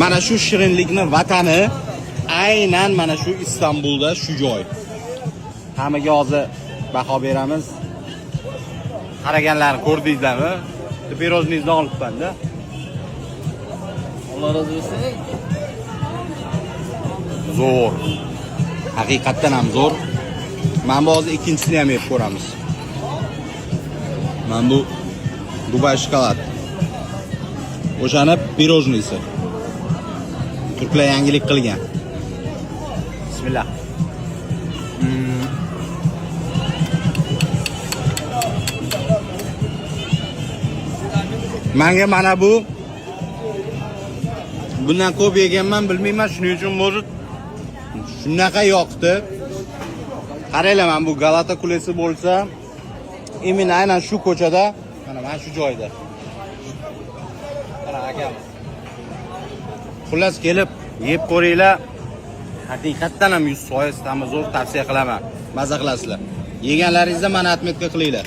Mana shu shirinlikni vatani aynan mana shu Istanbulda shu joy. Hammaga hozir baho beramiz. Qaraganlarni ko'rdingizlarmi? Pirojnizni olibman-da. Alloh rozi bo'lsin. Zo'r. Haqiqatdan ham zo'r. Mana bu hozir ikkinchisini ham yeb ko'ramiz. Mana bu Dubay shokolad. O'shani pirojnisi. Turklar yangilik qilgan. Bismillah. Menga mana bu bundan ko'p yeganman, bilmayman, shuning uchun mo'jud shunaqa yoqdi. Qaranglar, mana bu Galata kulesi bo'lsa, именно aynan shu ko'chada, mana shu joyda. Mana akam. Xullas kelib yeb ko'ringlar. Haqiqatdan ham 100% zo'r tavsiya qilaman. Maza qilasizlar. Yeganlaringizda meni atmetga qilinglar.